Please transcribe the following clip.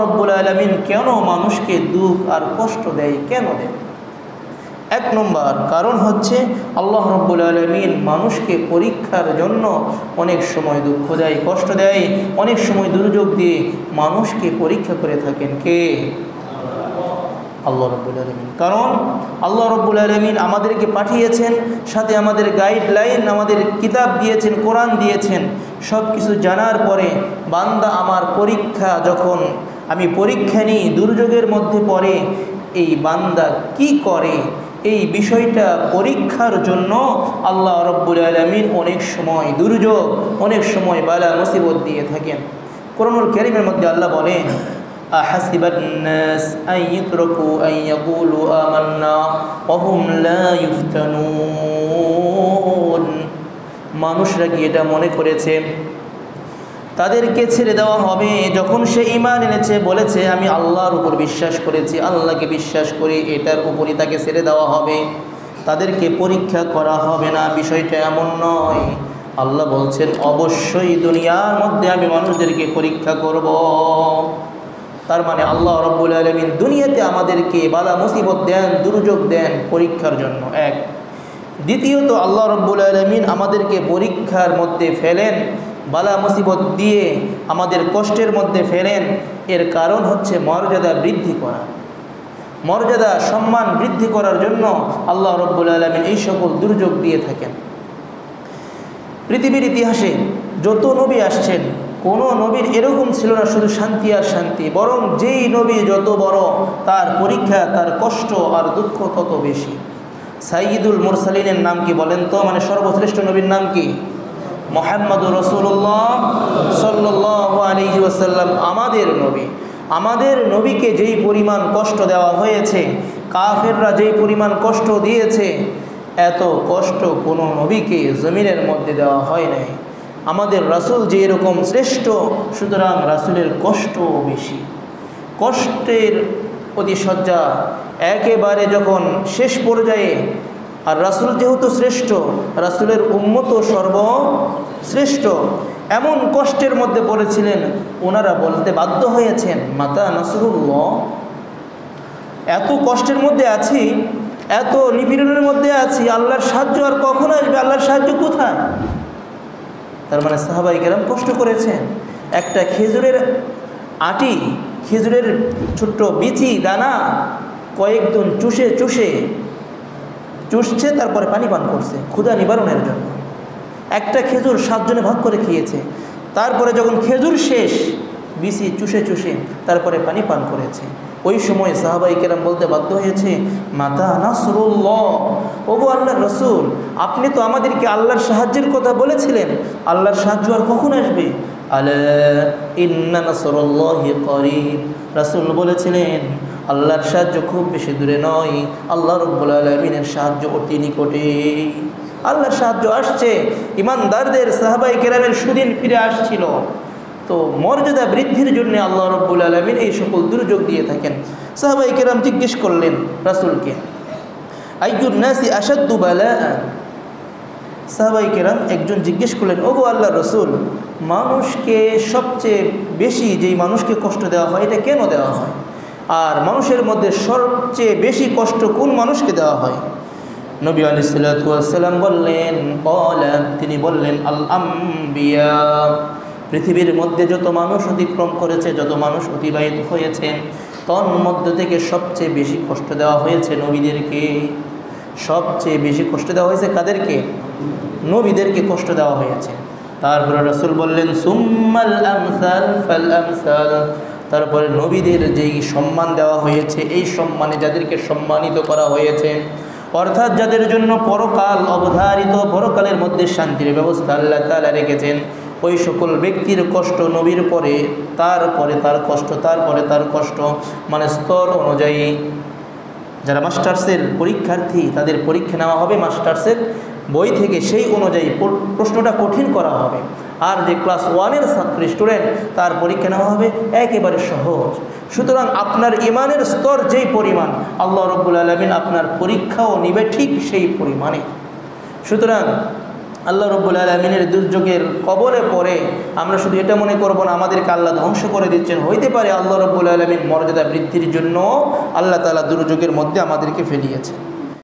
রব্বুল আলামিন কেন মানুষকে দুঃখ আর কষ্ট দেয়, কেন দেয়? এক নম্বর কারণ হচ্ছে আল্লাহ রব্বুল আলামিন মানুষকে পরীক্ষার জন্য অনেক সময় দুঃখ দেয়, কষ্ট দেয়, অনেক সময় দুর্যোগ দিয়ে মানুষকে পরীক্ষা করে থাকেন। কে? আল্লাহ রব্বুল আলামিন। কারণ আল্লাহ রব্বুল আলামিন আমাদেরকে পাঠিয়েছেন, সাথে আমাদের গাইডলাইন, আমাদের কিতাব দিয়েছেন, কোরআন দিয়েছেন। সব কিছু জানার পরে বান্দা আমার পরীক্ষা, যখন আমি পরীক্ষা নিই, দুর্যোগের মধ্যে পড়ে, এই বান্দা কি করে, এই বিষয়টা পরীক্ষার জন্য আল্লাহ রব্বুল আলামিন অনেক সময় দুর্যোগ, অনেক সময় বালা মুসিবত দিয়ে থাকেন। কোরআনুল কারীমের মধ্যে আল্লাহ বলেন, আহাসিবান নাস আন ইউতরাকু আন ইয়াকুলু আমান্না ওয়া হুম লা ইফতানুন। মানুষরা কি এটা মনে করেছে তাদেরকে ছেড়ে দেওয়া হবে যখন সে ঈমান এনেছে, বলেছে আমি আল্লাহর উপর বিশ্বাস করেছি, আল্লাহকে বিশ্বাস করি, এটার উপরই তাকে ছেড়ে দেওয়া হবে, তাদেরকে পরীক্ষা করা হবে না? বিষয়টা এমন নয়। আল্লাহ বলছেন অবশ্যই দুনিয়ার মধ্যে আমি মানুষদেরকে পরীক্ষা করব। তার মানে আল্লাহ রব্বুল আলামিন দুনিয়াতে আমাদেরকে বালা মুসিবত দেন, দুর্যোগ দেন পরীক্ষার জন্য। এক। দ্বিতীয়ত আল্লাহ রব্বুল আলামিন আমাদেরকে পরীক্ষার মধ্যে ফেলেন, বালা মুসিবত দিয়ে আমাদের কষ্টের মধ্যে ফেলেন, এর কারণ হচ্ছে মর্যাদা বৃদ্ধি করা, মর্যাদা সম্মান বৃদ্ধি করার জন্য আল্লাহ রব্বুল আলামিন এই সকল দুর্যোগ দিয়ে থাকেন। পৃথিবীর ইতিহাসে যত নবী আসছেন, কোনো নবীর এরকম ছিল না শুধু শান্তি আর শান্তি, বরং যেই নবী যত বড় তার পরীক্ষা, তার কষ্ট আর দুঃখ তত বেশি। সাইয়্যিদুল মুরসালিনের নাম কি বলেন তো? মানে সর্বশ্রেষ্ঠ নবীর নাম কি? মুহাম্মদুর রাসূলুল্লাহ সাল্লাল্লাহু আলাইহি ওয়াসাল্লাম আমাদের নবী। আমাদের নবীকে যেই পরিমাণ কষ্ট দেওয়া হয়েছে, কাফেররা যেই পরিমাণ কষ্ট দিয়েছে, এত কষ্ট কোনো নবীকে জমিনের মধ্যে দেওয়া হয় নাই। আমাদের রাসূল যে এরকম শ্রেষ্ঠ, সুতরাং রাসূলের কষ্টও বেশি। কষ্টের অতিশয্যা একেবারে যখন শেষ পর্যায়ে, আর রাসূল যেহেতু শ্রেষ্ঠ, রাসূলের উম্মত সর্বশ্রেষ্ঠ, এমন কষ্টের মধ্যে পড়েছিলেন ওনারা বলতে বাধ্য হয়েছেন মাতা নাসরুল্লাহ। এত কষ্টের মধ্যে আছি, এত নিপীড়নের মধ্যে আছি, আল্লাহর সাহায্য আর কখন আসবে? আল্লাহর সাহায্য কোথায়? তার মানে সাহাবায়ে কেরাম কষ্ট করেছেন। একটা খেজুরের আটি, খেজুরের ছোট্ট বিচি দানা কয়েকদিন চুষছে, তারপরে পানি পান করছে ক্ষুধা নিবারণের জন্য। একটা খেজুর 7 জনে ভাগ করে খেয়েছে, তারপরে যখন খেজুর শেষ, বিচি চুষে তারপরে পানি পান করেছে। ওই সময় সাহাবায়ে কেরাম বলতে বাধ্য হয়েছে মাতা নাসরুল্লাহ, ওগো আল্লাহর রাসূল, আপনি তো আমাদেরকে আল্লাহর সাহায্যের কথা বলেছিলেন, আল্লাহর সাহায্য আর কখন আসবে? আলা ইন্না নাসরুল্লাহি করিব। রাসূল বলেছিলেন আল্লাহর সাহায্য খুব বেশি দূরে নয়, আল্লাহ রব্বুল আলামিনের সাহায্য অতি নিকটে। আল্লাহর সাহায্য আসছে। ইমানদারদের, সাহাবায়ে কেরামের সুদিন ফিরে আসছিল। তো মর্যাদা বৃদ্ধির জন্য আল্লাহ রব্বুল আলামিন এই সকল দুর্যোগ দিয়ে থাকেন। সাহাবায়ে কেরাম জিজ্ঞেস করলেন রাসূলকে, আইয়ুন নাসি আশাদ্দু বালাআন। সাহাবায়ে কেরাম একজন জিজ্ঞেস করলেন, ওগো আল্লাহর রাসূল, মানুষকে সবচেয়ে বেশি যেই মানুষকে কষ্ট দেওয়া হয়, এটা কেন দেওয়া হয়? আর মানুষের মধ্যে সবচেয়ে বেশি কষ্ট কোন মানুষকে দেওয়া হয়? নবী আলাইহিস সালাতু ওয়াস সালাম বললেন, তিনি বললেন আল আম্বিয়া। পৃথিবীর মধ্যে যত মানুষ অতিক্রম করেছে, যত মানুষ অতিবাহিত হয়েছে, তন্মধ্য থেকে সবচেয়ে বেশি কষ্ট দেওয়া হয়েছে নবীদেরকে। সবচেয়ে বেশি কষ্ট দেওয়া হয়েছে কাদেরকে? নবীদেরকে কষ্ট দেওয়া হয়েছে। তারপরে রাসূল বললেন সুম্মাল আমসাল ফাল আমসাল। তারপরে নবীদের যেই সম্মান দেওয়া হয়েছে, এই সম্মানে যাদেরকে সম্মানিত করা হয়েছে, অর্থাৎ যাদের জন্য পরকাল অবধারিত, পরকালের মধ্যে শান্তির ব্যবস্থা আল্লাহ তাআলা রেখেছেন, ওই সকল ব্যক্তির কষ্ট নবীর পরে, তারপরে তার কষ্ট, তারপরে তার কষ্ট, মানে স্তর অনুযায়ী। যারা মাস্টার্সের পরীক্ষার্থী, তাদের পরীক্ষা নেওয়া হবে মাস্টার্সের বই থেকে, সেই অনুযায়ী প্রশ্নটা কঠিন করা হবে। আর যে ক্লাস 1-এর ছাত্র স্টুডেন্ট, তার পরীক্ষা নেওয়া হবে একেবারে সহজ। সুতরাং আপনার ইমানের স্তর যেই পরিমাণ, আল্লাহ রব্বুল আলামিন আপনার পরীক্ষাও নিবে ঠিক সেই পরিমাণে। সুতরাং আল্লাহ রব্বুল আলমিনের দুর্যোগের কবলে পড়ে আমরা শুধু এটা মনে করব না আমাদেরকে আল্লাহ ধ্বংস করে দিচ্ছেন। হইতে পারে আল্লাহ রব্বুল আলমিন মর্যাদা বৃদ্ধির জন্য আল্লাহ তাআলা দুর্যোগের মধ্যে আমাদেরকে ফেলিয়েছে।